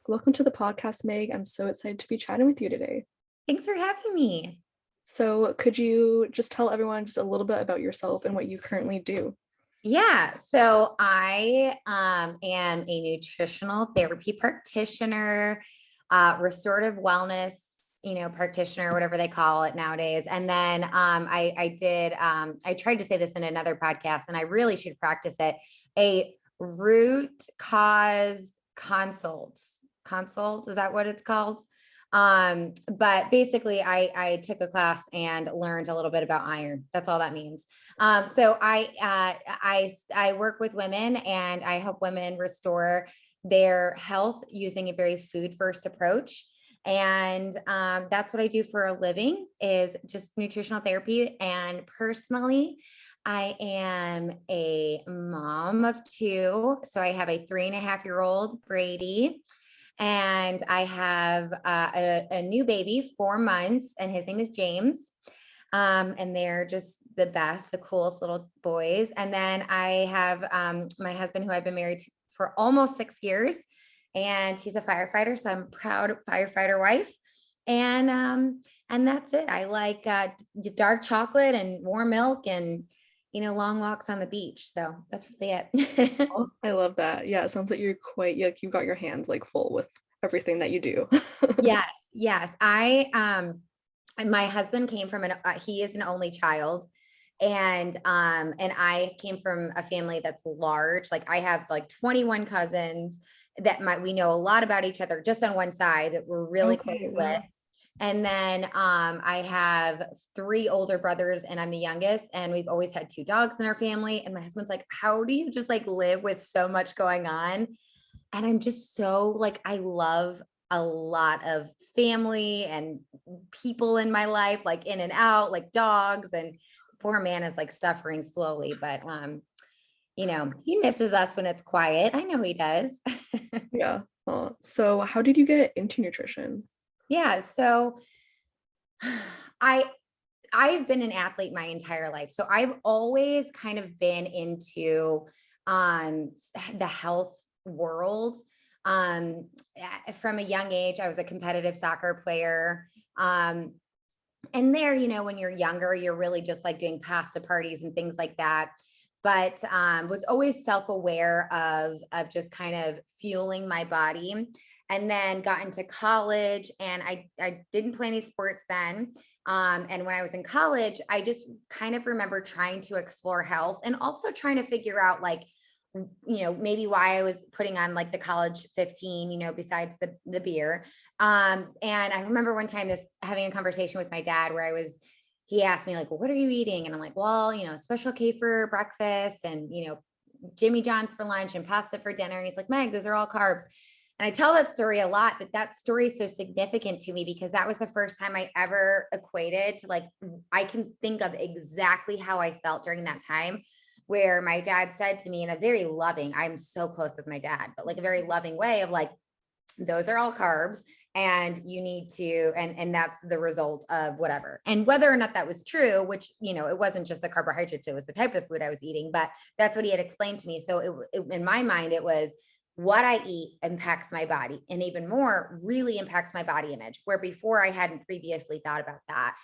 Welcome to the podcast, Meg. I'm so excited to be chatting with you today. Thanks for having me. So, could you just tell everyone just a little bit about yourself and what you currently do? Yeah, so I am a nutritional therapy practitioner, restorative wellness, practitioner, whatever they call it nowadays. And then I tried to say this in another podcast, and I really should practice it. A root cause consult, is that what it's called? But basically I took a class and learned a little bit about iron. That's all that means. So I work with women and I help women restore their health using a very food first approach. And that's what I do for a living, is just nutritional therapy. And personally, I am a mom of two. So I have a 3.5-year-old Brady, and I have a new baby, 4 months, and his name is James. And they're just the best, the coolest little boys. And then I have my husband, who I've been married to for almost 6 years, and he's a firefighter. So I'm a proud firefighter wife. And that's it. I like dark chocolate and warm milk and long walks on the beach. So that's really it. Oh, I love that. Yeah, it sounds like you're quite like you've got your hands like full with everything that you do. Yes, yes. My husband came from he is an only child. And I came from a family that's large. Like I have like 21 cousins that we know a lot about each other just on one side that we're really close Okay, with. wow. And then I have 3 older brothers and I'm the youngest, and we've always had 2 dogs in our family. And my husband's like, how do you just like live with so much going on? And I'm just so like, I love a lot of family and people in my life, like in and out, like dogs. And poor man is like suffering slowly, but he misses us when it's quiet. I know he does. Yeah. So how did you get into nutrition? Yeah. So I I've been an athlete my entire life. So I've always kind of been into the health world. From a young age, I was a competitive soccer player. And there, when you're younger, you're really just like doing pasta parties and things like that. But was always self-aware of just kind of fueling my body. And then got into college, and I didn't play any sports then. And when I was in college, I just kind of remember trying to explore health and also trying to figure out like, maybe why I was putting on like the college 15, besides the beer. And I remember one time having a conversation with my dad where he asked me like, well, what are you eating? And I'm like, well, Special K for breakfast and, Jimmy John's for lunch and pasta for dinner. And he's like, Meg, those are all carbs. And I tell that story a lot, but that story is so significant to me because that was the first time I ever equated to like, I can think of exactly how I felt during that time, where my dad said to me in a very loving, I'm so close with my dad, but like a very loving way of like, those are all carbs and you need to, and that's the result of whatever. And whether or not that was true, which, it wasn't just the carbohydrates, it was the type of food I was eating, but that's what he had explained to me. So in my mind, it was what I eat impacts my body, and even more really impacts my body image, where before I hadn't previously thought about that.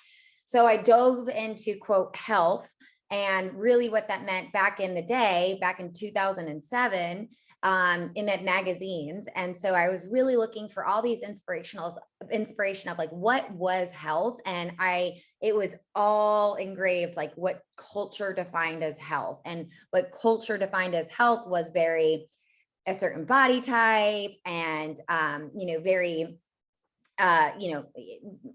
So I dove into quote health, and really what that meant back in the day, back in 2007, it meant magazines. And so I was really looking for all these inspiration of like, what was health? And it was all engraved, like what culture defined as health, and what culture defined as health was very a certain body type and, very,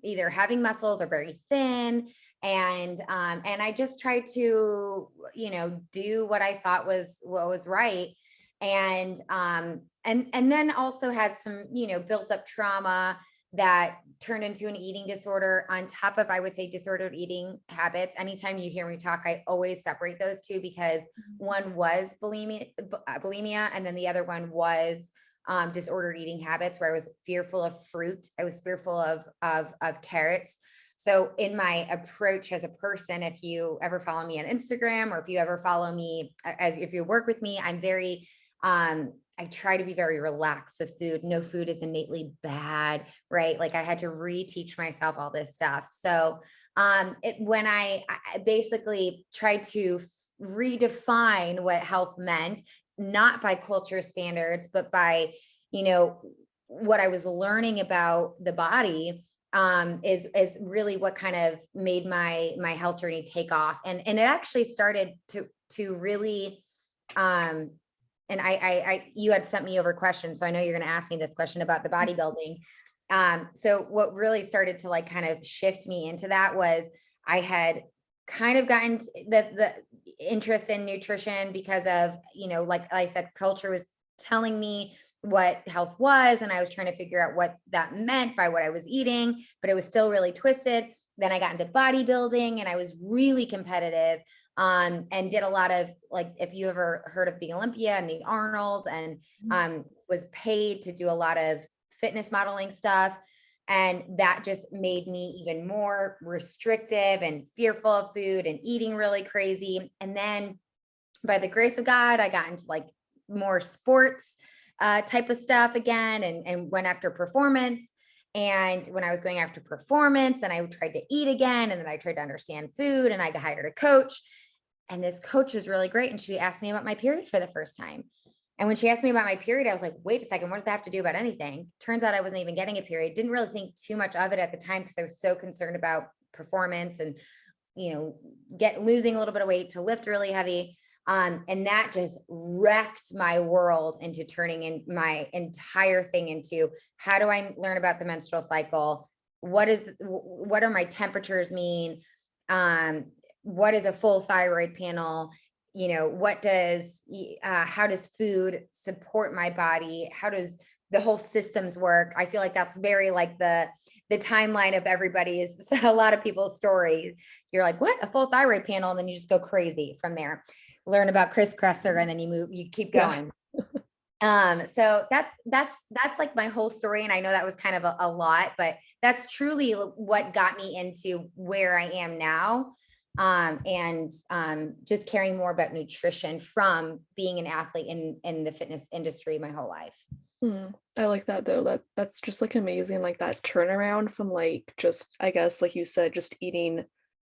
either having muscles or very thin. And I just tried to, do what I thought was what was right. And then also had some, built up trauma that turned into an eating disorder on top of, I would say, disordered eating habits. Anytime you hear me talk, I always separate those two because one was bulimia, and then the other one was disordered eating habits, where I was fearful of fruit. I was fearful of carrots. So in my approach as a person, if you ever follow me on Instagram, or if you ever follow me if you work with me, I'm very, I try to be very relaxed with food. No food is innately bad, right? Like I had to reteach myself all this stuff. So when I basically tried to redefine what health meant, not by culture standards, but by, you know, what I was learning about the body, is really what kind of made my health journey take off. And it actually started to really, and you had sent me over questions, so I know you're going to ask me this question about the bodybuilding. So what really started to like kind of shift me into that was I had kind of gotten the interest in nutrition because of, you know, like I said, culture was telling me what health was, and I was trying to figure out what that meant by what I was eating, but it was still really twisted. Then I got into bodybuilding and I was really competitive, and did a lot of, like, if you ever heard of the Olympia and the Arnold, and was paid to do a lot of fitness modeling stuff. And that just made me even more restrictive and fearful of food and eating really crazy. And then by the grace of God, I got into like more sports type of stuff again, and went after performance. And when I was going after performance, then I tried to eat again. And then I tried to understand food, and I hired a coach. And this coach was really great. And she asked me about my period for the first time. And when she asked me about my period, I was like, wait a second, what does that have to do about anything? Turns out I wasn't even getting a period. Didn't really think too much of it at the time because I was so concerned about performance and, you know, losing a little bit of weight to lift really heavy. And that just wrecked my world into turning in my entire thing into, how do I learn about the menstrual cycle? What are my temperatures mean? What is a full thyroid panel? You know, how does food support my body? How does the whole systems work? I feel like that's very like the timeline of everybody's, a lot of people's story. You're like, what? A full thyroid panel. And then you just go crazy from there. Learn about Chris Kresser, and then you keep going. Yeah. So that's like my whole story. And I know that was kind of a lot, but that's truly what got me into where I am now. And just caring more about nutrition from being an athlete in the fitness industry my whole life. I like that though. That's just like amazing, like that turnaround from like, just, I guess, like you said, just eating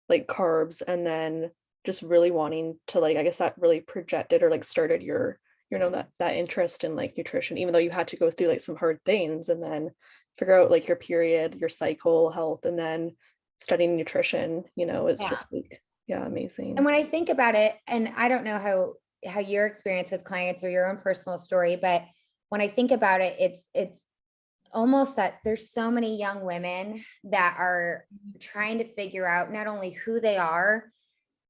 like carbs, and then just really wanting to, like, I guess that really projected or like started your, you know, that interest in like nutrition, even though you had to go through like some hard things, and then figure out like your period, your cycle health, and then studying nutrition, you know, it's just like, yeah, amazing. And when I think about it, and I don't know how your experience with clients or your own personal story, but when I think about it, it's almost that there's so many young women that are trying to figure out not only who they are,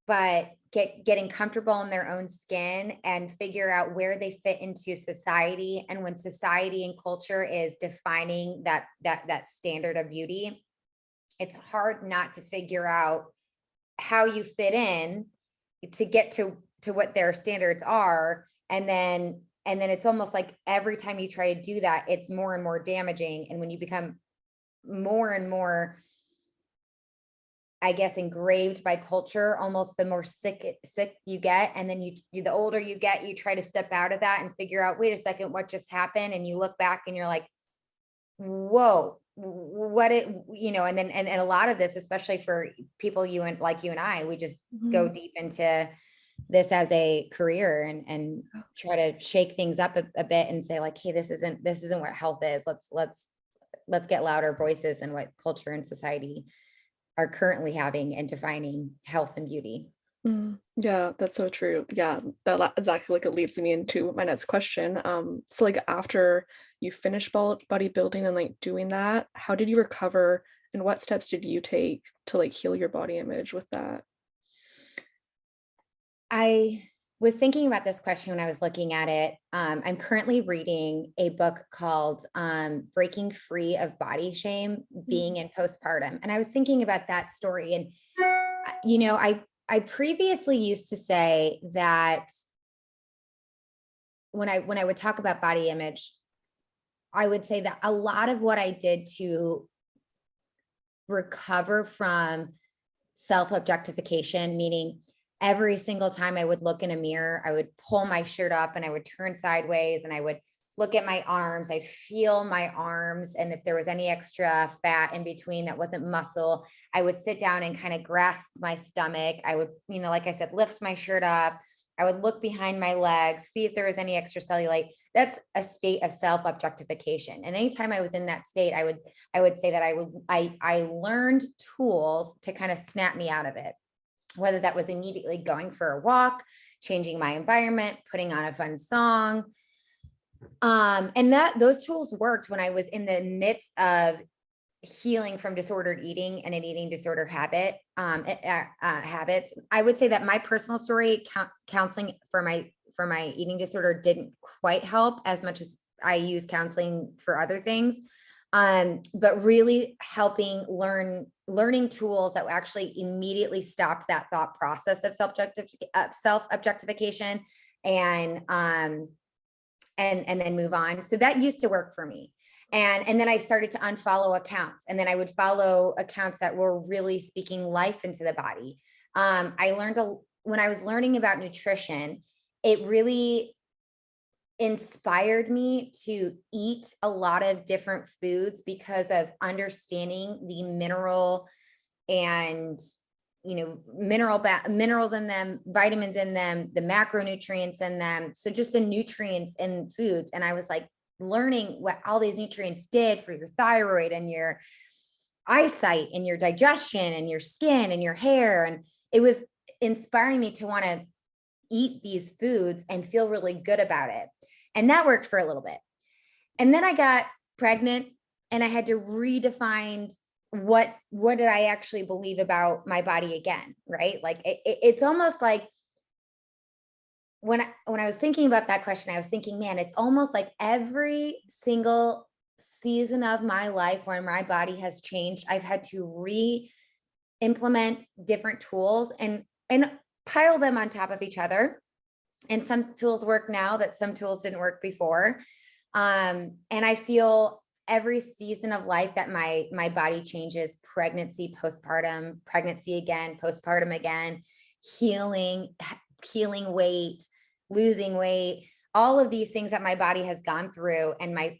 but getting comfortable in their own skin and figure out where they fit into society. And when society and culture is defining that standard of beauty, it's hard not to figure out how you fit in to get to what their standards are. And then it's almost like every time you try to do that, it's more and more damaging. And when you become more and more, I guess, engraved by culture, almost the more sick you get. And then the older you get, you try to step out of that and figure out, wait a second, what just happened? And you look back and you're like, whoa, and then, and a lot of this, especially for people you and I, we just go deep into this as a career and try to shake things up a bit and say like, hey, this isn't what health is. Let's get louder voices than what culture and society are currently having and defining health and beauty. Yeah, that's so true. Yeah, that exactly, like, it leads me into my next question. So like after you finished bodybuilding and like doing that, how did you recover, and what steps did you take to like heal your body image with that? I was thinking about this question when I was looking at it. I'm currently reading a book called Breaking Free of Body Shame, Being in Postpartum. And I was thinking about that story. And, you know, I previously used to say that when I would talk about body image, I would say that a lot of what I did to recover from self-objectification, meaning every single time I would look in a mirror, I would pull my shirt up and I would turn sideways and I would look at my arms. I'd feel my arms. And if there was any extra fat in between that wasn't muscle, I would sit down and kind of grasp my stomach. I would, like I said, lift my shirt up. I would look behind my legs, see if there was any extra cellulite. That's a state of self-objectification. And anytime I was in that state, I would say that I learned tools to kind of snap me out of it, whether that was immediately going for a walk, changing my environment, putting on a fun song. And those tools worked when I was in the midst of healing from disordered eating and an eating disorder habits. I would say that my personal story, counseling for my eating disorder didn't quite help as much as I use counseling for other things. But really helping learning tools that actually immediately stopped that thought process of self-objectification and then move on. So that used to work for me. And then I started to unfollow accounts, and then I would follow accounts that were really speaking life into the body. I learned when I was learning about nutrition, it really inspired me to eat a lot of different foods because of understanding the mineral and minerals in them, vitamins in them, the macronutrients in them. So just the nutrients in foods. And I was like learning what all these nutrients did for your thyroid and your eyesight and your digestion and your skin and your hair. And it was inspiring me to want to eat these foods and feel really good about it. And that worked for a little bit. And then I got pregnant and I had to redefine what did I actually believe about my body again, right? Like it's almost like when I was thinking about that question, I was thinking, man, it's almost like every single season of my life where my body has changed, I've had to re-implement different tools and pile them on top of each other. And some tools work now that some tools didn't work before. And I feel every season of life that my body changes: pregnancy, postpartum, pregnancy again, postpartum again, healing weight, losing weight, all of these things that my body has gone through and my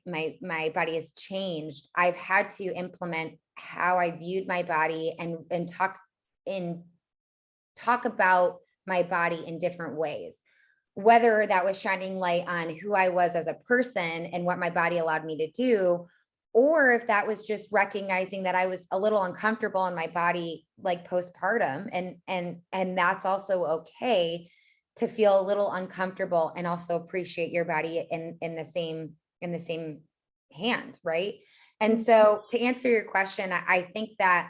body has changed. I've had to implement how I viewed my body and talk about my body in different ways, whether that was shining light on who I was as a person and what my body allowed me to do, or if that was just recognizing that I was a little uncomfortable in my body, like postpartum, and that's also okay to feel a little uncomfortable and also appreciate your body in the same hand, right? And so to answer your question, I think that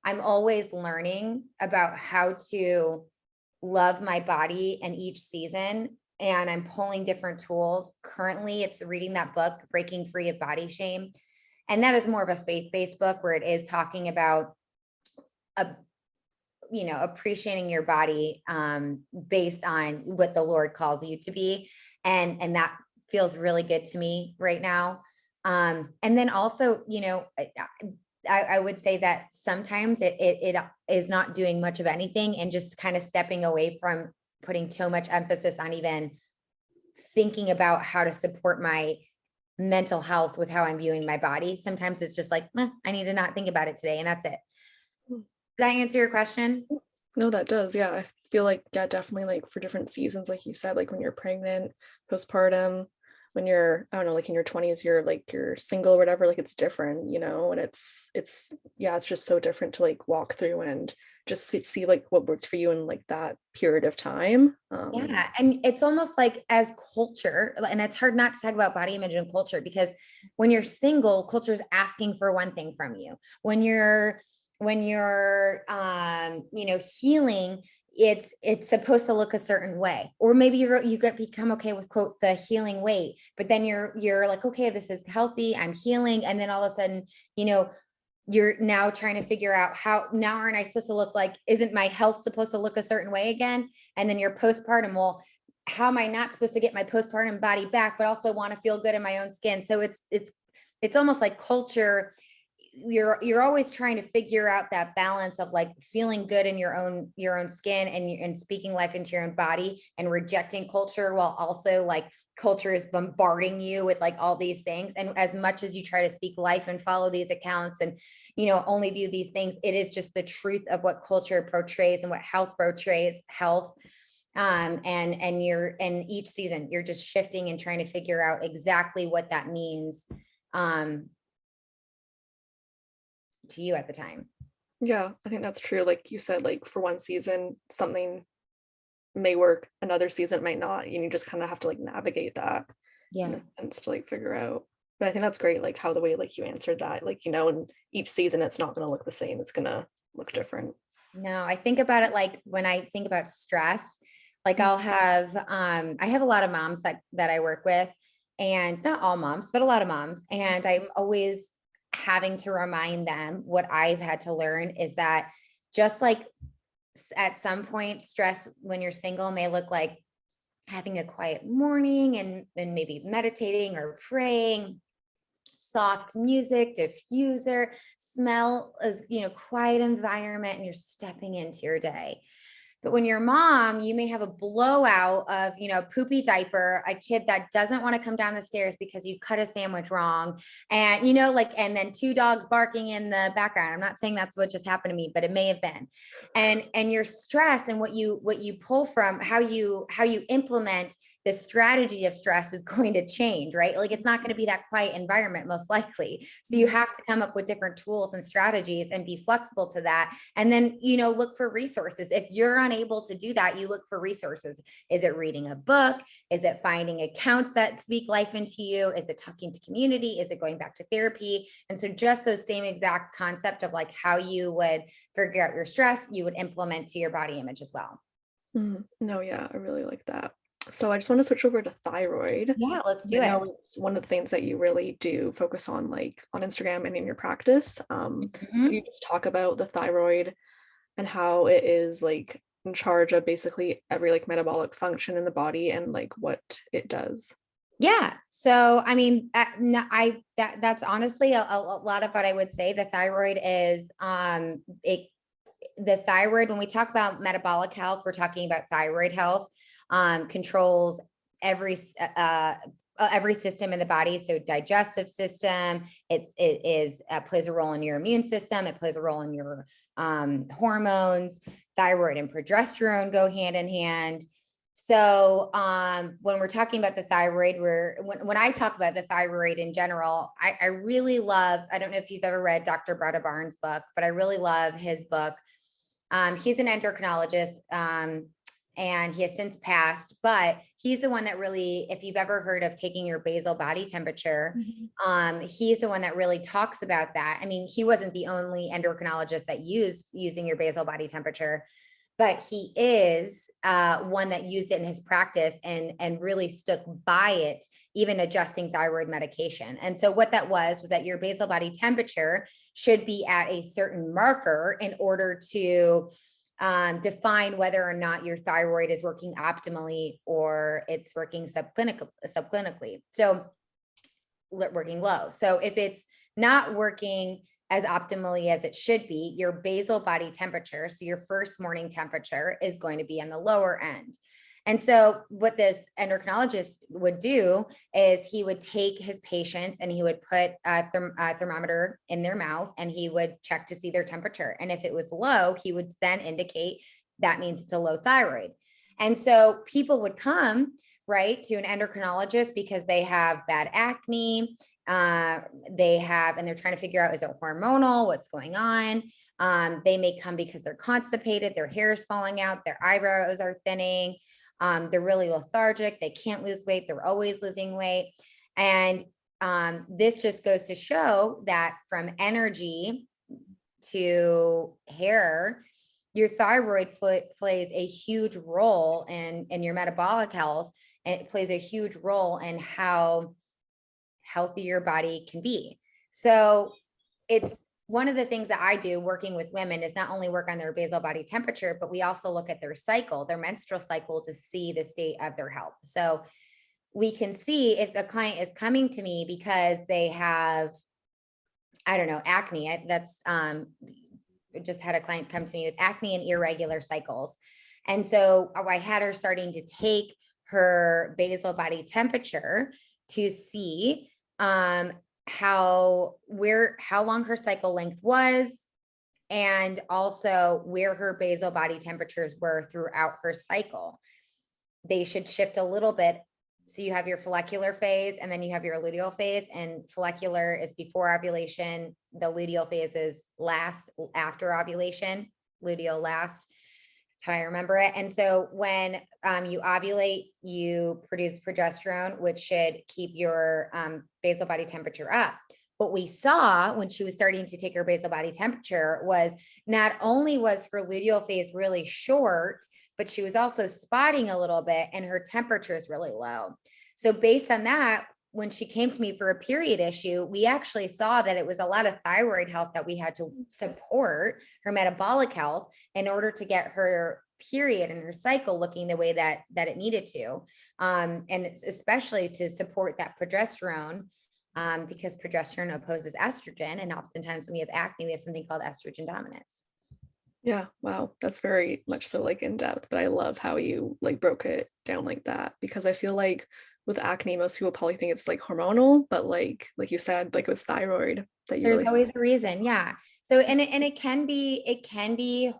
I'm always learning about how to love my body in each season, and I'm pulling different tools. Currently, it's reading that book, Breaking Free of Body Shame. And that is more of a faith-based book where it is talking about appreciating your body based on what the Lord calls you to be. And that feels really good to me right now. And then also, I would say that sometimes it is not doing much of anything and just kind of stepping away from putting too much emphasis on even thinking about how to support my mental health with how I'm viewing my body. Sometimes it's just like, I need to not think about it today, and that's it. Does that answer your question? No, that does. Yeah. I feel like, yeah, definitely like for different seasons, like you said, like when you're pregnant, postpartum, when you're, I don't know, like in your 20s, you're single or whatever, like it's different, and it's just so different to like walk through and just see like what works for you in like that period of time. Yeah. And it's almost like as culture, and it's hard not to talk about body image and culture, because when you're single, culture is asking for one thing from you. When you're healing, it's supposed to look a certain way, or maybe you become okay with, quote, the healing weight, but then you're like, okay, this is healthy, I'm healing. And then all of a sudden, you're now trying to figure out now aren't I supposed to look like, isn't my health supposed to look a certain way again? And then you're postpartum. Well, how am I not supposed to get my postpartum body back, but also want to feel good in my own skin? So it's almost like culture you're always trying to figure out that balance of like feeling good in your own skin and speaking life into your own body and rejecting culture, while also like culture is bombarding you with like all these things. And as much as you try to speak life and follow these accounts and, you know, only view these things, it is just the truth of what culture portrays and what health portrays health. And you're in each season, you're just shifting and trying to figure out exactly what that means to you at the time. Yeah, I think that's true. Like you said, like for one season, something may work, another season might not. And you just kind of have to like navigate that in Yeah. a sense to like figure out. But I think that's great, like how the way like you answered that, like, you know, in each season it's not gonna look the same. It's gonna look different. No, I think about it like when I think about stress, like I'll have I have a lot of moms that I work with, and not all moms, but a lot of moms. And I'm always having to remind them what I've had to learn is that just like at some point, stress when you're single may look like having a quiet morning and maybe meditating or praying, soft music, diffuser, smell is, you know, quiet environment, and you're stepping into your day. But when you're a mom, you may have a blowout of, you know, poopy diaper, a kid that doesn't want to come down the stairs because you cut a sandwich wrong. And, you know, like, and then 2 dogs barking in the background. I'm not saying that's what just happened to me, but it may have been. And your stress and what you pull from, how you implement the strategy of stress is going to change, right? Like it's not going to be that quiet environment, most likely. So you have to come up with different tools and strategies and be flexible to that. And then, you know, look for resources. If you're unable to do that, you look for resources. Is it reading a book? Is it finding accounts that speak life into you? Is it talking to community? Is it going back to therapy? And so just those same exact concept of like how you would figure out your stress, you would implement to your body image as well. No, yeah, I really like that. So I just want to switch over to thyroid. Yeah, let's I do it. know it's one of the things that you really do focus on, like on Instagram and in your practice. Could Mhm. you just talk about the thyroid and how it is like in charge of basically every like metabolic function in the body and like what it does? Yeah. So, I mean, no, that's honestly a lot of what I would say. The thyroid is, the thyroid, when we talk about metabolic health, we're talking about thyroid health, controls every, every system in the body. So digestive system, it is, plays a role in your immune system. It plays a role in your, hormones. Thyroid and progesterone go hand in hand. So when we're talking about the thyroid, when I talk about the thyroid in general, I really love, I don't know if you've ever read Dr. Bretta Barnes' book, but I really love his book. He's an endocrinologist, and he has since passed, but he's the one that really, if you've ever heard of taking your basal body temperature, he's the one that really talks about that. I mean, he wasn't the only endocrinologist that using your basal body temperature, but he is one that used it in his practice and really stuck by it, even adjusting thyroid medication. And so what that was that your basal body temperature should be at a certain marker in order to define whether or not your thyroid is working optimally or it's working subclinically. So working low. So if it's not working as optimally as it should be, your basal body temperature, so your first morning temperature, is going to be on the lower end. And so what this endocrinologist would do is he would take his patients and he would put a thermometer in their mouth and he would check to see their temperature. And if it was low, he would then indicate that means it's a low thyroid. And so people would come, right, to an endocrinologist because they have bad acne, they have, and they're trying to figure out, is it hormonal? What's going on? They may come because they're constipated, their hair is falling out, their eyebrows are thinning, they're really lethargic, they can't lose weight, they're always losing weight. And this just goes to show that from energy to hair, your thyroid plays a huge role in your metabolic health, and it plays a huge role in how healthy your body can be. So it's one of the things that I do working with women is not only work on their basal body temperature, but we also look at their cycle, their menstrual cycle, to see the state of their health. So we can see if a client is coming to me because they have I don't know, acne. That's just had a client come to me with acne and irregular cycles. And so I had her starting to take her basal body temperature to see how long her cycle length was, and also where her basal body temperatures were throughout her cycle. They should shift a little bit. So you have your follicular phase, and then you have your luteal phase, and follicular is before ovulation. The luteal phase is last after ovulation, luteal last. That's how I remember it. And so when you ovulate, you produce progesterone, which should keep your basal body temperature up. What we saw when she was starting to take her basal body temperature was not only was her luteal phase really short, but she was also spotting a little bit, and her temperature is really low. So based on that, when she came to me for a period issue, we actually saw that it was a lot of thyroid health that we had to support, her metabolic health, in order to get her period and her cycle looking the way that it needed to. And it's especially to support that progesterone, because progesterone opposes estrogen. And oftentimes when we have acne, we have something called estrogen dominance. Yeah, wow, that's very much so like in depth, but I love how you like broke it down like that, because I feel like with acne, most people probably think it's like hormonal, but like you said, like it was thyroid that you There's really. always a reason. Yeah. So, and it can be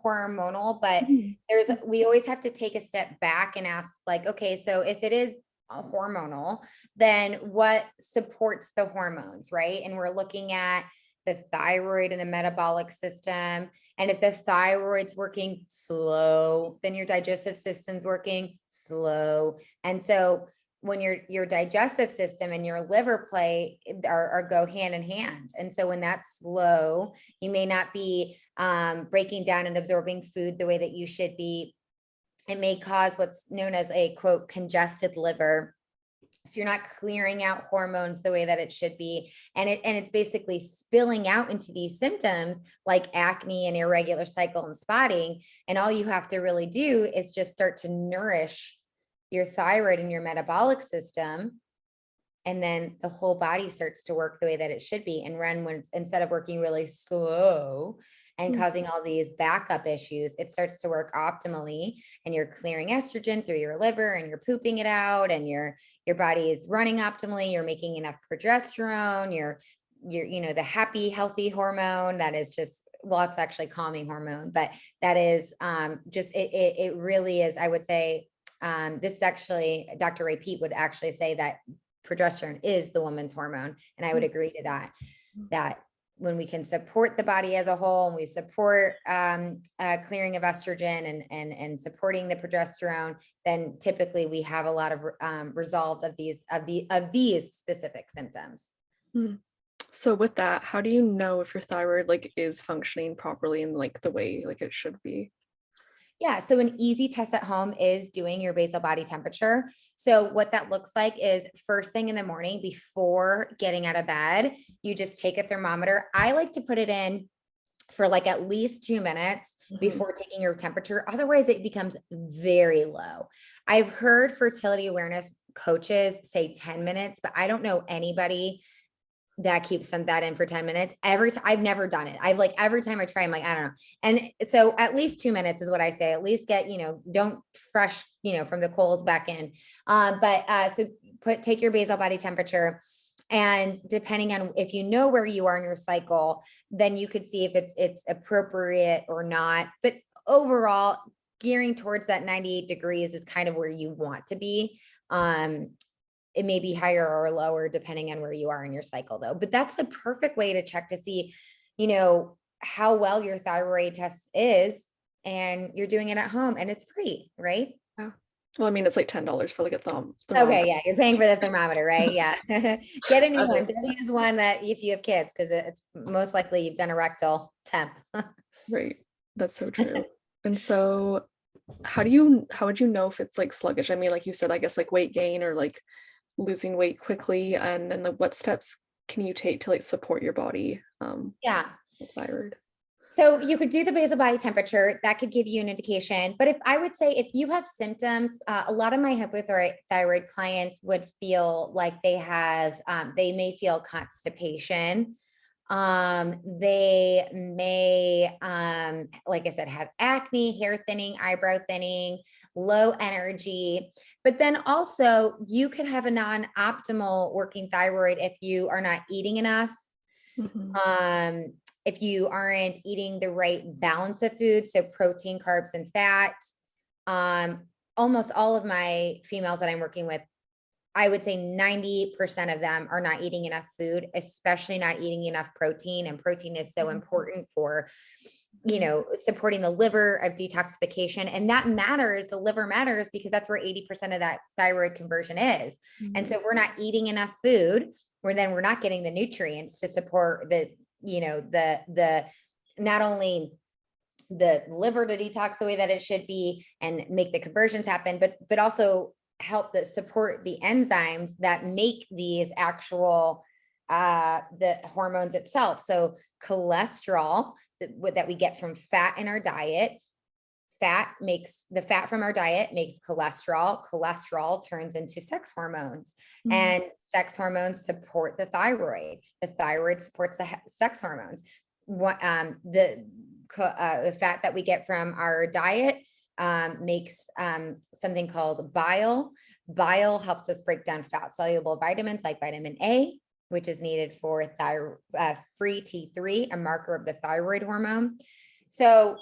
hormonal, but Mhm. we always have to take a step back and ask, like, okay, so if it is hormonal, then what supports the hormones, right? And we're looking at the thyroid and the metabolic system. And if the thyroid's working slow, then your digestive system's working slow. And so when your digestive system and your liver play are go hand in hand. And so when that's slow, you may not be breaking down and absorbing food the way that you should be. It may cause what's known as a quote congested liver. So you're not clearing out hormones the way that it should be. And it's basically spilling out into these symptoms like acne and irregular cycle and spotting. And all you have to really do is just start to nourish your thyroid and your metabolic system. And then the whole body starts to work the way that it should be. And when instead of working really slow and causing all these backup issues, it starts to work optimally, and you're clearing estrogen through your liver, and you're pooping it out, and your body is running optimally. You're making enough progesterone. You're the happy, healthy hormone that is just, well, it's actually calming hormone, but that is just, it really is, I would say, this is actually, Dr. Ray Peat would actually say that progesterone is the woman's hormone. And I would agree to that when we can support the body as a whole, and we support clearing of estrogen and supporting the progesterone, then typically we have a lot of resolved of these specific symptoms. So with that, how do you know if your thyroid like is functioning properly in like the way like it should be? Yeah. So an easy test at home is doing your basal body temperature. So what that looks like is first thing in the morning before getting out of bed, you just take a thermometer. I like to put it in for like at least 2 minutes before taking your temperature. Otherwise it becomes very low. I've heard fertility awareness coaches say 10 minutes, but I don't know anybody that keeps that in for 10 minutes. I've never done it. I've like, every time I try, I'm like, I don't know. And so at least 2 minutes is what I say. At least get, don't fresh, from the cold back in. So take your basal body temperature. And depending on if you know where you are in your cycle, then you could see if it's appropriate or not. But overall, gearing towards that 98 degrees is kind of where you want to be. It may be higher or lower depending on where you are in your cycle though. But that's the perfect way to check to see, how well your thyroid test is, and you're doing it at home, and it's free, right? Yeah. Well, I mean, it's like $10 for like a thermometer. Okay, yeah, you're paying for the thermometer, right? Yeah. Get a new one. Don't use one that if you have kids, because it's most likely you've done a rectal temp. Right. That's so true. And so how would you know if it's like sluggish? I mean, like you said, I guess like weight gain or like losing weight quickly, and then like what steps can you take to like support your body Yeah. with thyroid? So you could do the basal body temperature. That could give you an indication. But I would say if you have symptoms, a lot of my hypothyroid clients would feel like they may feel constipation. They may, like I said, have acne, hair thinning, eyebrow thinning, low energy. But then also you could have a non-optimal working thyroid if you are not eating enough. Mhm. If you aren't eating the right balance of food, so protein, carbs, and fat. Almost all of my females that I'm working with, I would say 90% of them are not eating enough food, especially not eating enough protein. And protein is so important for, supporting the liver of detoxification. And that matters. The liver matters because that's where 80% of that thyroid conversion is. And so if we're not eating enough food, we're not getting the nutrients to support the not only the liver to detox the way that it should be and make the conversions happen, but also help that support the enzymes that make these actual the hormones itself. So cholesterol that we get from fat in our diet, the fat from our diet makes cholesterol turns into sex hormones, and sex hormones support the thyroid supports the sex hormones. The fat that we get from our diet makes something called bile. Bile helps us break down fat soluble vitamins like vitamin A, which is needed for free T3, a marker of the thyroid hormone. So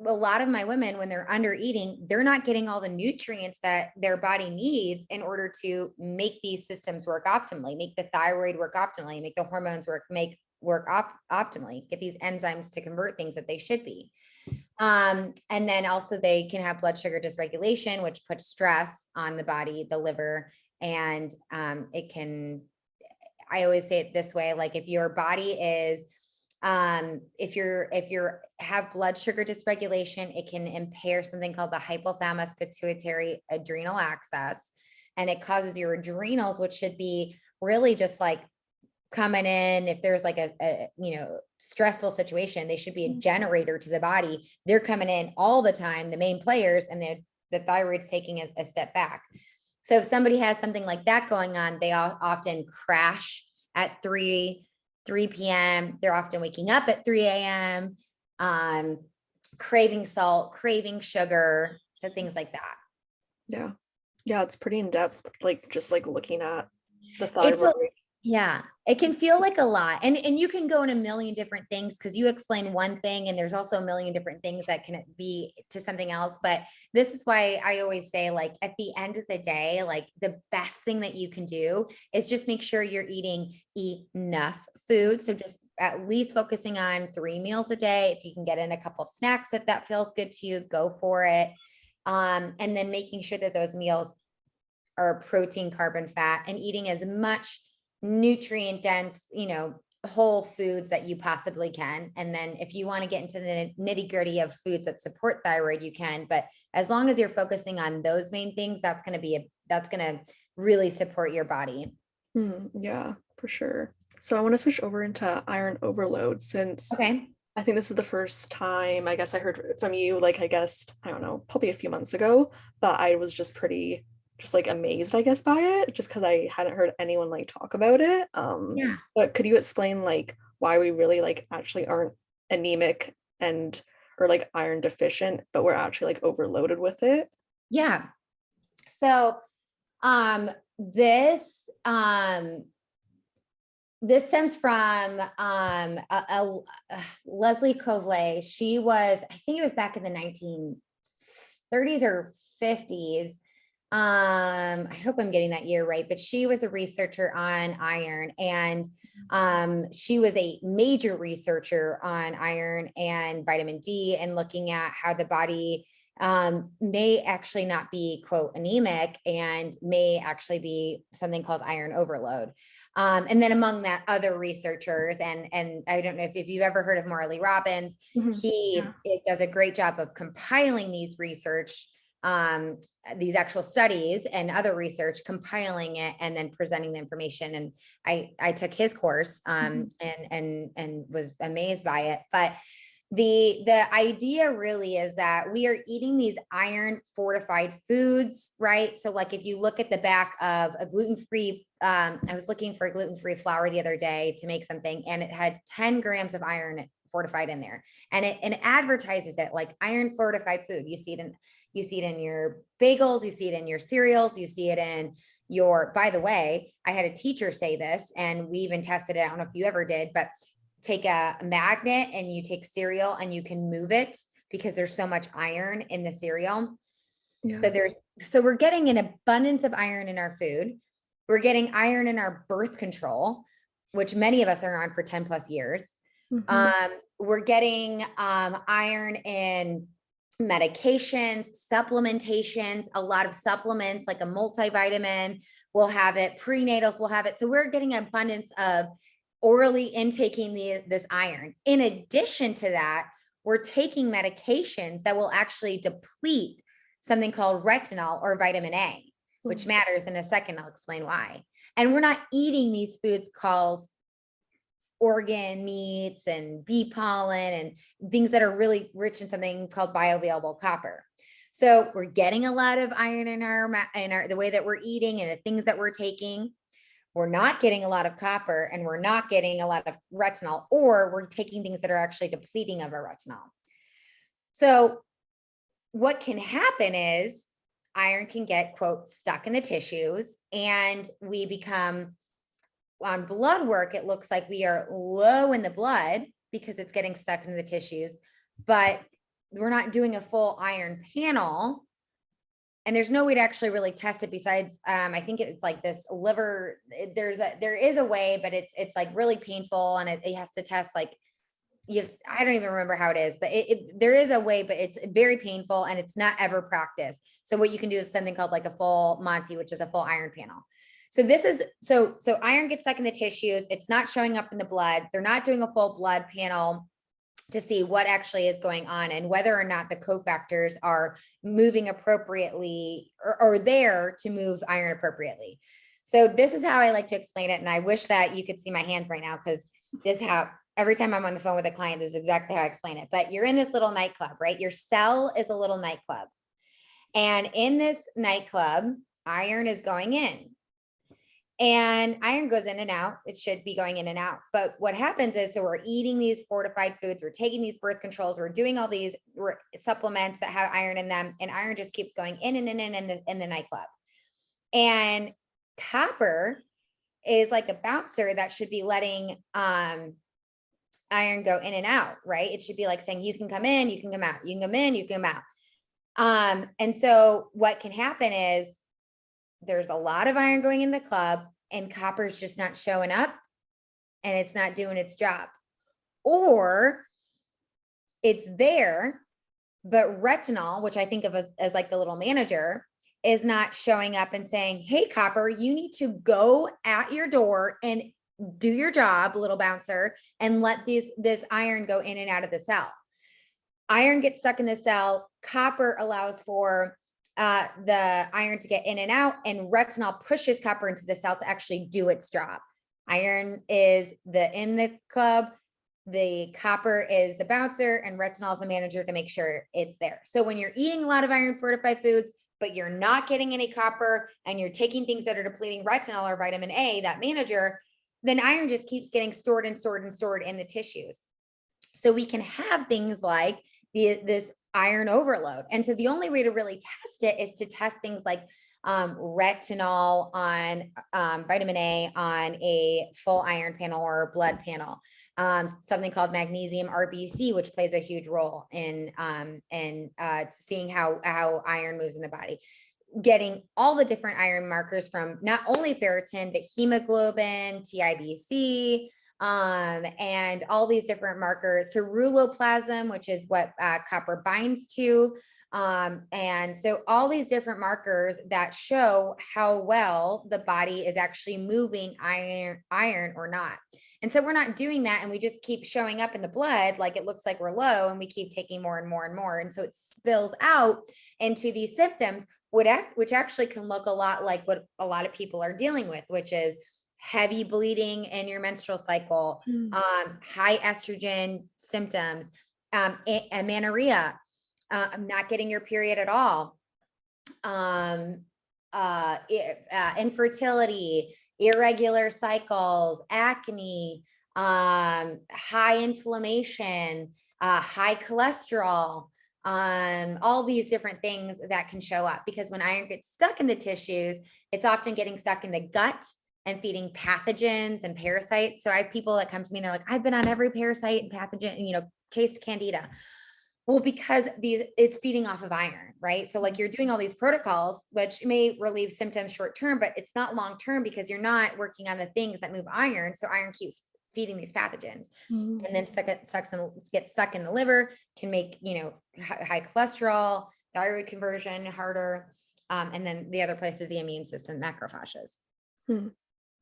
a lot of my women, when they're under eating, they're not getting all the nutrients that their body needs in order to make these systems work optimally, make the thyroid work optimally, make the hormones work optimally, get these enzymes to convert things that they should be. And then also they can have blood sugar dysregulation, which puts stress on the body, the liver, and it can, I always say it this way, like if your body is, if you're have blood sugar dysregulation, it can impair something called the hypothalamus pituitary adrenal axis. And it causes your adrenals, which should be really just like coming in, if there's like a stressful situation, they should be a generator to the body. They're coming in all the time, the main players, and the thyroid's taking a step back. So if somebody has something like that going on, they often crash at 3 p.m. They're often waking up at 3 a.m., craving salt, craving sugar, so things like that. Yeah, it's pretty in depth, like just like looking at the It's thyroid. Yeah, it can feel like a lot. And you can go in a million different things because you explain one thing and there's also a million different things that can be to something else. But this is why I always say, like, at the end of the day, like the best thing that you can do is just make sure you're eating enough food. So just at least focusing on 3 meals a day. If you can get in a couple snacks, if that feels good to you, go for it. And then making sure that those meals are protein, carb, and fat, and eating as much nutrient dense, whole foods that you possibly can. And then if you want to get into the nitty gritty of foods that support thyroid, you can, but as long as you're focusing on those main things, that's going to really support your body. Yeah, for sure. So I want to switch over into iron overload, since Okay. I think this is the first time I guess I heard from you, like, I guess, I don't know, probably a few months ago, but I was just pretty just like amazed, I guess, by it, just because I hadn't heard anyone like talk about it. Yeah. But could you explain like why we really like actually aren't anemic and or like iron deficient, but we're actually like overloaded with it? Yeah. So, this, this stems from Leslie Kovley. She was, I think it was back in the 1930s or 50s. I hope I'm getting that year right, but she was a researcher on iron, and she was a major researcher on iron and vitamin D, and looking at how the body may actually not be, quote, anemic, and may actually be something called iron overload. And then among that, other researchers, and I don't know if you've ever heard of Morley Robbins. It does a great job of compiling these research, these actual studies and other research, compiling it and then presenting the information. And I took his course and was amazed by it. But The idea really is that we are eating these iron fortified foods, right? So like if you look at the back of a gluten-free, I was looking for a gluten-free flour the other day to make something, and it had 10 grams of iron fortified in there, and it advertises it like iron fortified food. You see it in your bagels, you see it in your cereals, you see it in your, by the way, I had a teacher say this, and we even tested it. I don't know if you ever did, but take a magnet and you take cereal and you can move it because there's so much iron in the cereal. Yeah. So we're getting an abundance of iron in our food. We're getting iron in our birth control, which many of us are on for 10 plus years. We're getting iron in medications, supplementations, a lot of supplements like a multivitamin will have it, prenatals will have it. So we're getting an abundance of orally intaking this iron. In addition to that, we're taking medications that will actually deplete something called retinol or vitamin A, which matters in a second. I'll explain why. And we're not eating these foods called organ meats and bee pollen and things that are really rich in something called bioavailable copper. So we're getting a lot of iron in our the way that we're eating and the things that we're taking. We're not getting a lot of copper, and we're not getting a lot of retinol, or we're taking things that are actually depleting of our retinol. So what can happen is iron can get, quote, stuck in the tissues, and we become, on blood work, it looks like we are low in the blood because it's getting stuck in the tissues, but we're not doing a full iron panel. And there's no way to actually really test it besides, I think it's like this liver, there is a way, but it's like really painful, and it has to test like, I don't even remember how it is, but there is a way, but it's very painful and it's not ever practiced. So what you can do is something called like a full Monty, which is a full iron panel. So this is, so iron gets stuck in the tissues. It's not showing up in the blood. They're not doing a full blood panel to see what actually is going on and whether or not the cofactors are moving appropriately or there to move iron appropriately. So this is how I like to explain it. And I wish that you could see my hands right now, because this is how, every time I'm on the phone with a client, this is exactly how I explain it. But you're in this little nightclub, right? Your cell is a little nightclub. And in this nightclub, iron is going in. And iron goes in and out. It should be going in and out. But what happens is, so we're eating these fortified foods, we're taking these birth controls, we're doing all these supplements that have iron in them, and iron just keeps going in and in the nightclub. And copper is like a bouncer that should be letting iron go in and out, right? It should be like saying, you can come in, you can come out, you can come in, you can come out. And so what can happen is, there's a lot of iron going in the club, and copper's just not showing up, and it's not doing its job. Or it's there, but retinol, which I think of as like the little manager, is not showing up and saying, hey, copper, you need to go at your door and do your job, little bouncer, and let this iron go in and out of the cell. Iron gets stuck in the cell. Copper allows for the iron to get in and out, and retinol pushes copper into the cell to actually do its job. Iron is in the club, the copper is the bouncer, and retinol is the manager to make sure it's there. So when you're eating a lot of iron fortified foods, but you're not getting any copper, and you're taking things that are depleting retinol or vitamin A, that manager, then iron just keeps getting stored and stored and stored in the tissues. So we can have things like this iron overload. And so the only way to really test it is to test things like retinol on vitamin A on a full iron panel or a blood panel, something called magnesium RBC, which plays a huge role in seeing how iron moves in the body. Getting all the different iron markers from not only ferritin, but hemoglobin, TIBC, and all these different markers, ceruloplasm, which is what copper binds to. And so all these different markers that show how well the body is actually moving iron or not. And so we're not doing that, and we just keep showing up in the blood like it looks like we're low, and we keep taking more and more and more. And so it spills out into these symptoms, which actually can look a lot like what a lot of people are dealing with, which is heavy bleeding in your menstrual cycle, high estrogen symptoms, amenorrhea, not getting your period at all, infertility, irregular cycles, acne, high inflammation, high cholesterol, all these different things that can show up, because when iron gets stuck in the tissues, it's often getting stuck in the gut and feeding pathogens and parasites. So I have people that come to me and they're like, I've been on every parasite and pathogen, and, chased Candida. Well, because it's feeding off of iron, right? So like you're doing all these protocols, which may relieve symptoms short-term, but it's not long-term, because you're not working on the things that move iron. So iron keeps feeding these pathogens, and then gets stuck in the liver, can make, high cholesterol, thyroid conversion harder. And then the other place is the immune system, macrophages.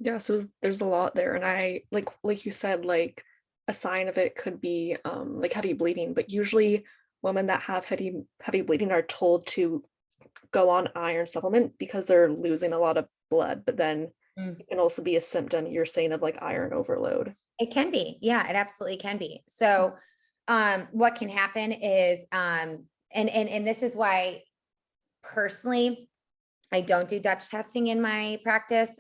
Yeah, so there's a lot there, and I like you said, like a sign of it could be like heavy bleeding, but usually women that have heavy bleeding are told to go on iron supplement because they're losing a lot of blood, but then it can also be a symptom, you're saying, of like iron overload. It can be. Yeah, it absolutely can be. So what can happen is, and this is why personally, I don't do Dutch testing in my practice,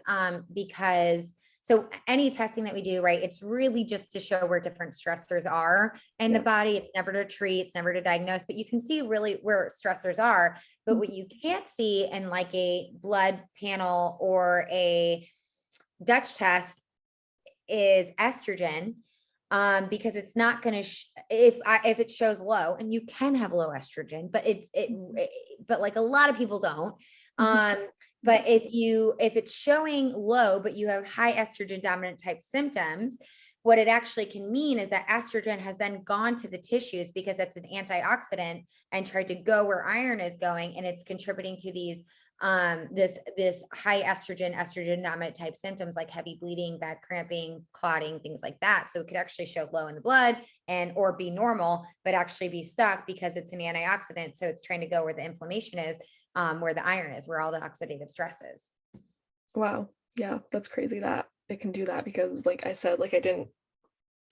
because so any testing that we do, right, it's really just to show where different stressors are in the body. It's never to treat, it's never to diagnose, but you can see really where stressors are. But what you can't see in like a blood panel or a Dutch test is estrogen, because it's not going to, if it shows low, and you can have low estrogen, but but like a lot of people don't. But if it's showing low, but you have high estrogen dominant type symptoms, what it actually can mean is that estrogen has then gone to the tissues, because that's an antioxidant, and tried to go where iron is going. And it's contributing to these, this high estrogen dominant type symptoms, like heavy bleeding, bad cramping, clotting, things like that. So it could actually show low in the blood or be normal, but actually be stuck because it's an antioxidant. So it's trying to go where the inflammation is, where the iron is, where all the oxidative stress is. Wow. Yeah, that's crazy that it can do that, because like I said, like I didn't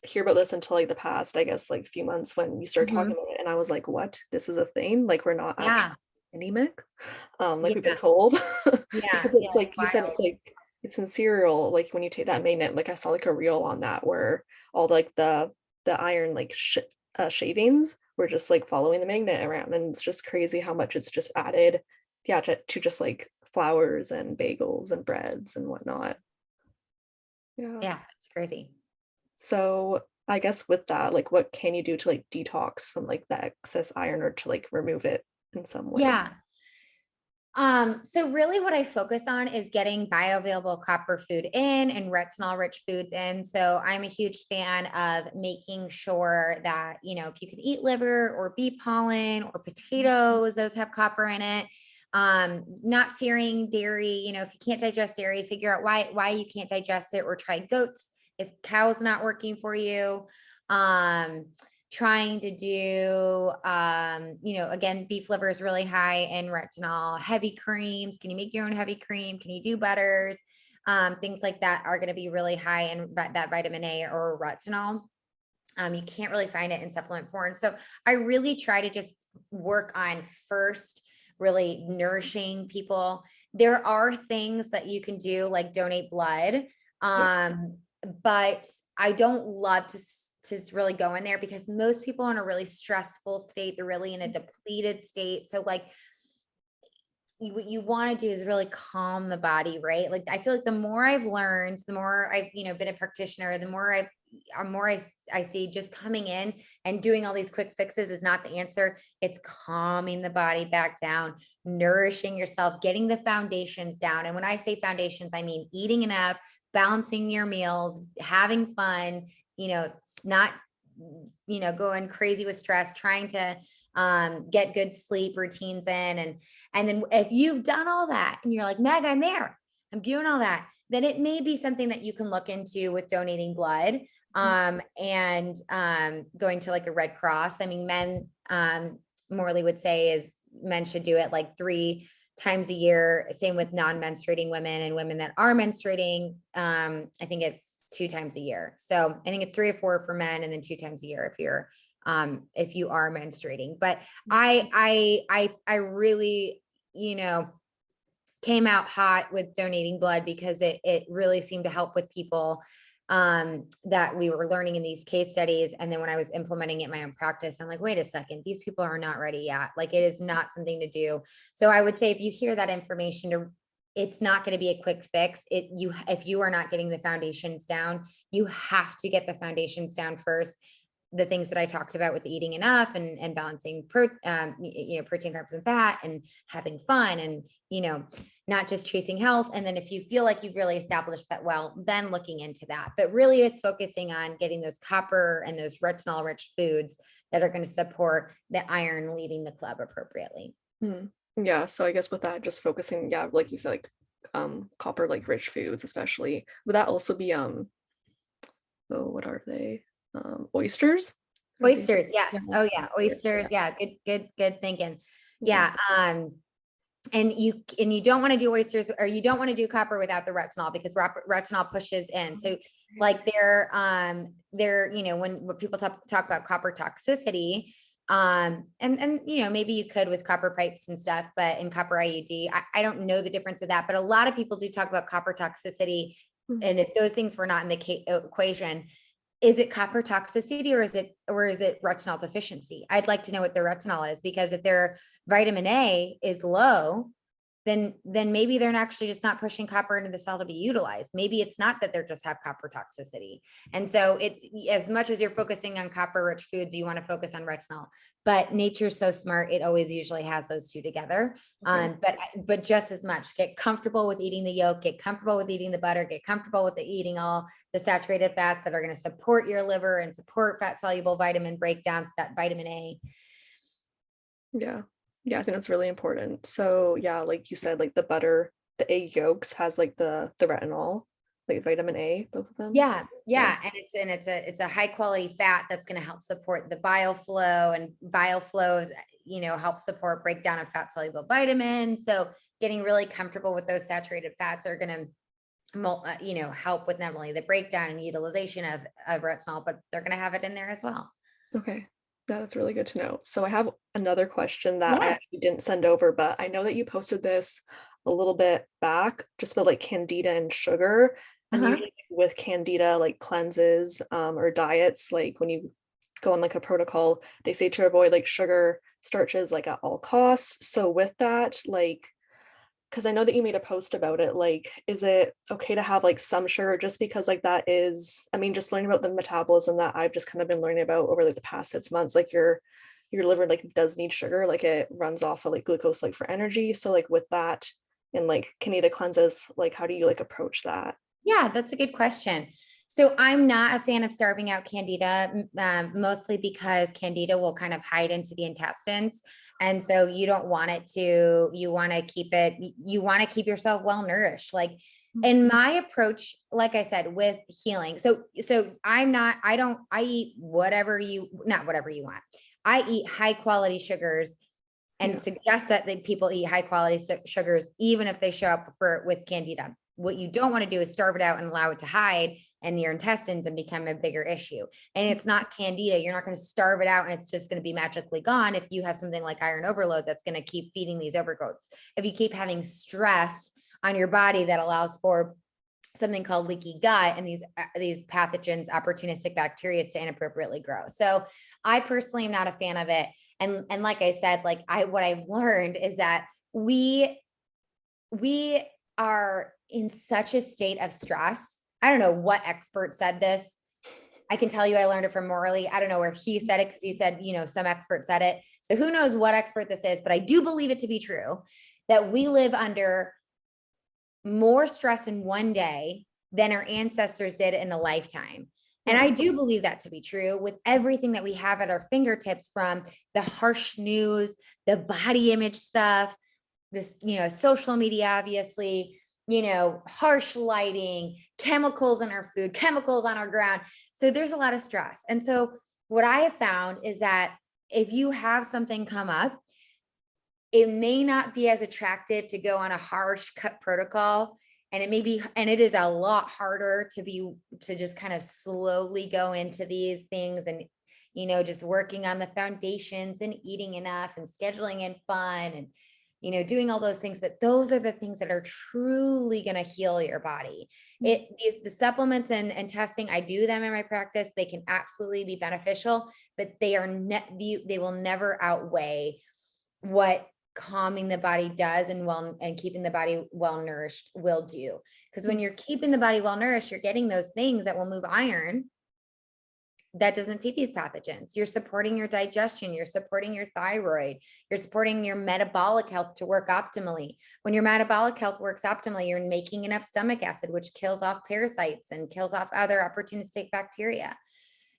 hear about this until like the past, I guess, like few months when you started talking about it, and I was like, what? This is a thing? Like we're not actually anemic, like we've been told. Because it's like you said, it's like it's in cereal, like when you take that magnet, like I saw like a reel on that where all like the iron like shavings were just like following the magnet around, and it's just crazy how much it's just added to just like flours and bagels and breads and whatnot. Yeah, it's crazy. So I guess with that, like what can you do to like detox from like the excess iron, or to like remove it in some way? Yeah. So really what I focus on is getting bioavailable copper food in and retinol rich foods in. So I'm a huge fan of making sure that, if you can eat liver or bee pollen or potatoes, those have copper in it. Not fearing dairy, if you can't digest dairy, figure out why you can't digest it, or try goats if cow's not working for you. Trying to do, again, beef liver is really high in retinol. Heavy creams, can you make your own heavy cream? Can you do butters? Things like that are going to be really high in that vitamin A or retinol. You can't really find it in supplement form. So I really try to just work on first really nourishing people. There are things that you can do, like donate blood. But I don't love to really go in there, because most people are in a really stressful state. They're really in a depleted state. So like what you want to do is really calm the body, right? Like I feel like the more I've learned, the more I've, been a practitioner, the more I see just coming in and doing all these quick fixes is not the answer. It's calming the body back down, nourishing yourself, getting the foundations down. And when I say foundations, I mean eating enough, balancing your meals, having fun, not, going crazy with stress, trying to get good sleep routines in. And then if you've done all that and you're like, Meg, I'm there, I'm doing all that, then it may be something that you can look into with donating blood, and going to like a Red Cross. I mean, men, Morley would say is men should do it like 3 times a year. Same with non-menstruating women, and women that are menstruating. I think it's 2 times a year. So I think it's 3 to 4 for men, and then 2 times a year if you're if you are menstruating. But I really, came out hot with donating blood because it really seemed to help with people that we were learning in these case studies. And then when I was implementing it in my own practice, I'm like, wait a second, these people are not ready yet. Like, it is not something to do. So I would say if you hear that information, it's not going to be a quick fix. If you are not getting the foundations down, you have to get the foundations down first. The things that I talked about with eating enough and balancing protein, carbs and fat, and having fun, and, not just chasing health. And then if you feel like you've really established that well, then looking into that. But really it's focusing on getting those copper and those retinol rich foods that are going to support the iron leaving the club appropriately. Yeah. So I guess with that, just focusing, yeah, like you said, like copper, like rich foods, especially. Would that also be what are they? Oysters? Oysters, yes. Yeah. Oh yeah, oysters. Yeah, good thinking. Yeah. And you don't want to do oysters, or you don't want to do copper without the retinol, because retinol pushes in. So like when people talk about copper toxicity, and maybe you could with copper pipes and stuff, but in copper IUD, I don't know the difference of that, but a lot of people do talk about copper toxicity. And if those things were not in the equation, is it copper toxicity, or is it retinol deficiency? I'd like to know what their retinol is, because if their vitamin A is low, then maybe they're actually just not pushing copper into the cell to be utilized. Maybe it's not that they're just have copper toxicity. And so as much as you're focusing on copper rich foods, you want to focus on retinol, but nature's so smart. It always usually has those two together. But just as much, get comfortable with eating the yolk, get comfortable with eating the butter, get comfortable with eating all the saturated fats that are going to support your liver and support fat soluble vitamin breakdowns, that vitamin A. Yeah. Yeah, I think that's really important. So yeah, like you said, like the butter, the egg yolks has like the retinol, like vitamin A, both of them. Yeah. And it's a high quality fat that's going to help support the bile flow, and bile flows, help support breakdown of fat soluble vitamins. So getting really comfortable with those saturated fats are going to help with not only the breakdown and utilization of retinol, but they're going to have it in there as well. Okay. Yeah, that's really good to know. So I have another question that I actually didn't send over, but I know that you posted this a little bit back, just about like Candida and sugar. And usually with Candida, like cleanses or diets, like when you go on like a protocol, they say to avoid like sugar, starches, like at all costs. So with that, like, because I know that you made a post about it, like, is it okay to have like some sugar, just because like that is, I mean, just learning about the metabolism that I've just kind of been learning about over like the past 6 months, like your liver like does need sugar, like it runs off of like glucose like for energy. So like with that and like Candida cleanses, like how do you like approach that? Yeah, that's a good question. So I'm not a fan of starving out Candida, mostly because Candida will kind of hide into the intestines. And so you don't want it to, you want to keep yourself well nourished. Like in my approach, like I said, with healing. So I eat not whatever you want. I eat high quality sugars and suggest that people eat high quality sugars, even if they show up with Candida. What you don't want to do is starve it out and allow it to hide in your intestines and become a bigger issue. And it's not Candida. You're not going to starve it out and it's just going to be magically gone if you have something like iron overload that's going to keep feeding these overgrowths. If you keep having stress on your body that allows for something called leaky gut and these pathogens, opportunistic bacteria to inappropriately grow. So I personally am not a fan of it. And like I said, what I've learned is that we are in such a state of stress. I don't know what expert said this. I can tell you I learned it from Morley. I don't know where he said it, because he said, some expert said it. So who knows what expert this is, but I do believe it to be true that we live under more stress in one day than our ancestors did in a lifetime. And I do believe that to be true with everything that we have at our fingertips, from the harsh news, the body image stuff, this, social media, obviously, harsh lighting, chemicals in our food, chemicals on our ground. So there's a lot of stress. And so what I have found is that if you have something come up, it may not be as attractive to go on a harsh cut protocol. And it is a lot harder to just kind of slowly go into these things and, just working on the foundations and eating enough and scheduling in fun and, doing all those things. But those are the things that are truly going to heal your body. The supplements and testing, I do them in my practice. They can absolutely be beneficial, but they will never outweigh what calming the body does and keeping the body well nourished will do. Because when you're keeping the body well nourished, you're getting those things that will move iron that doesn't feed these pathogens. You're supporting your digestion, you're supporting your thyroid, you're supporting your metabolic health to work optimally. When your metabolic health works optimally, you're making enough stomach acid, which kills off parasites and kills off other opportunistic bacteria.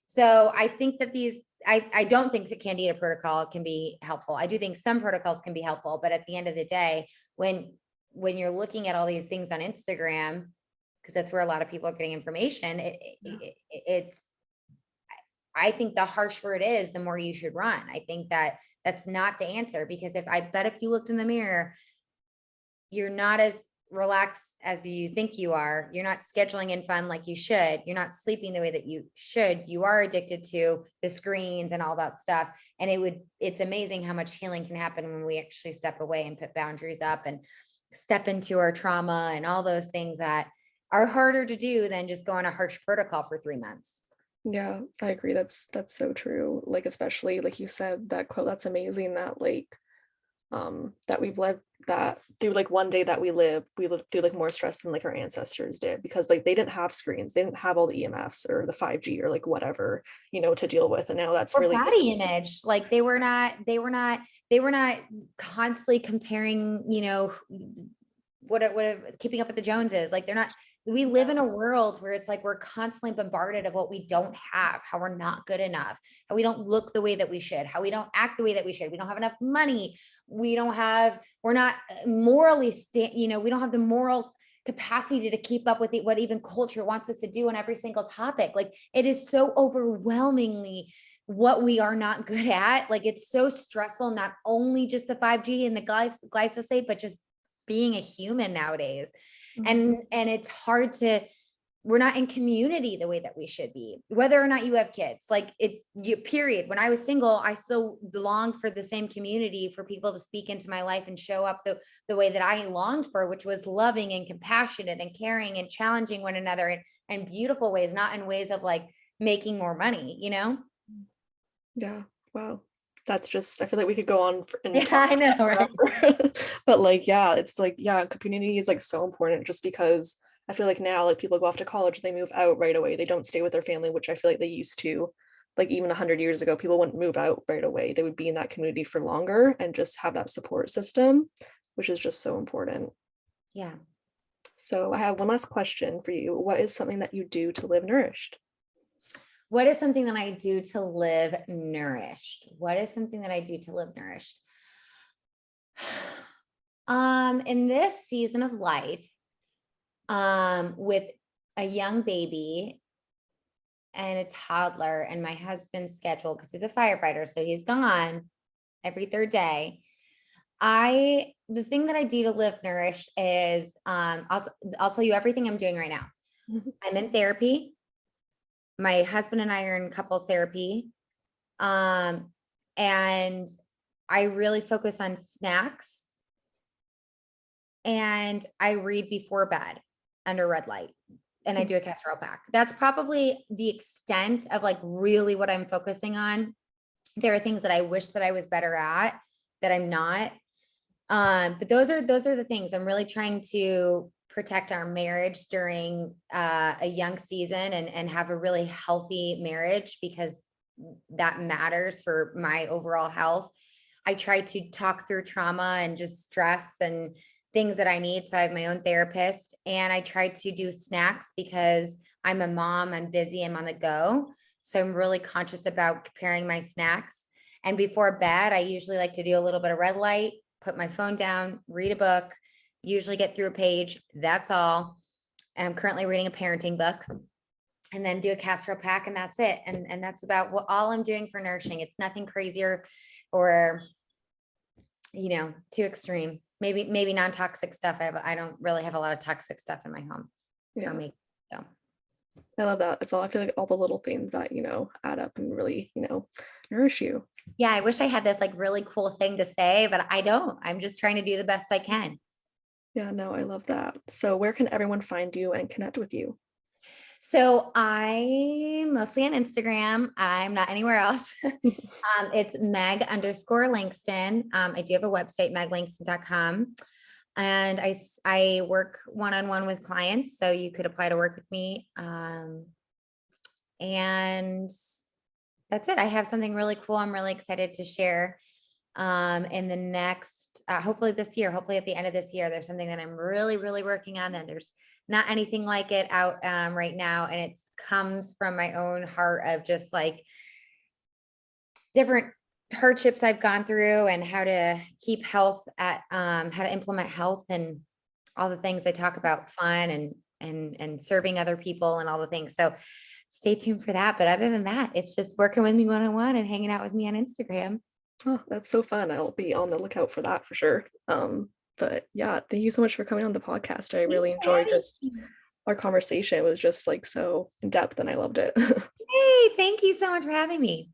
So I think that I don't think the Candida protocol can be helpful. I do think some protocols can be helpful, but at the end of the day, when you're looking at all these things on Instagram, because that's where a lot of people are getting information, I think the harsher it is, the more you should run. I think that that's not the answer, because if you looked in the mirror, you're not as relaxed as you think you are. You're not scheduling in fun like you should. You're not sleeping the way that you should. You are addicted to the screens and all that stuff. And it's amazing how much healing can happen when we actually step away and put boundaries up and step into our trauma and all those things that are harder to do than just go on a harsh protocol for 3 months. Yeah, I agree. That's so true. Like, especially like you said, that quote, that's amazing that that we've lived that through like one day that we lived through like more stress than like our ancestors did, because like they didn't have screens, they didn't have all the EMFs or the 5G or like whatever, to deal with. And now that's Or really body image. Like they were not constantly comparing, what keeping up with the Joneses. Like we live in a world where it's like we're constantly bombarded of what we don't have, how we're not good enough, how we don't look the way that we should, how we don't act the way that we should. We don't have enough money. We're not morally, we don't have the moral capacity to keep up with what even culture wants us to do on every single topic. Like it is so overwhelmingly what we are not good at. Like it's so stressful, not only just the 5G and the glyphosate, but just being a human nowadays. Mm-hmm. And it's hard we're not in community the way that we should be, whether or not you have kids. Like period. When I was single, I still longed for the same community, for people to speak into my life and show up the way that I longed for, which was loving and compassionate and caring and challenging one another in beautiful ways, not in ways of like making more money, Yeah. Wow. That's just, I feel like we could go on I know, right? But like, yeah, it's like, yeah, community is like so important, just because I feel like now, like people go off to college, they move out right away. They don't stay with their family, which I feel like they used to. Like even 100 years ago, people wouldn't move out right away. They would be in that community for longer and just have that support system, which is just so important. Yeah. So I have one last question for you. What is something that you do to live nourished? What is something that I do to live nourished? What is something that I do to live nourished? In this season of life, with a young baby and a toddler and my husband's schedule, because he's a firefighter, so he's gone every third day. The thing that I do to live nourished is, I'll tell you everything I'm doing right now. Mhm. I'm in therapy. My husband and I are in couples therapy. And I really focus on snacks, and I read before bed under red light, and I do a casserole pack. That's probably the extent of like really what I'm focusing on. There are things that I wish that I was better at that I'm not. But those are the things I'm really trying to protect our marriage during a young season and have a really healthy marriage, because that matters for my overall health. I try to talk through trauma and just stress and things that I need. So I have my own therapist, and I try to do snacks because I'm a mom, I'm busy, I'm on the go. So I'm really conscious about preparing my snacks. And before bed, I usually like to do a little bit of red light, put my phone down, read a book, usually get through a page. That's all. And I'm currently reading a parenting book, and then do a casserole pack, and that's it. And that's about all I'm doing for nourishing. It's nothing crazier or, too extreme. Maybe non-toxic stuff. I don't really have a lot of toxic stuff in my home. Yeah. For me. So. I love that. It's all, I feel like all the little things that, add up and really, nourish you. Yeah, I wish I had this like really cool thing to say, but I don't. I'm just trying to do the best I can. Yeah, no, I love that. So where can everyone find you and connect with you? So I'm mostly on Instagram. I'm not anywhere else. It's Meg_Langston. I do have a website, meglangston.com. And I work one-on-one with clients. So you could apply to work with me. And that's it. I have something really cool. I'm really excited to share in the next, hopefully this year, hopefully at the end of this year. There's something that I'm really, really working on, and there's not anything like it out right now. And it comes from my own heart of just like different hardships I've gone through and how to keep health at, how to implement health and all the things I talk about, fun and serving other people and all the things. So stay tuned for that. But other than that, it's just working with me one-on-one and hanging out with me on Instagram. Oh, that's so fun. I'll be on the lookout for that for sure. But yeah, thank you so much for coming on the podcast. I Thanks really for enjoyed having just me. our conversation. It was just like so in depth and I loved it. Hey, thank you so much for having me.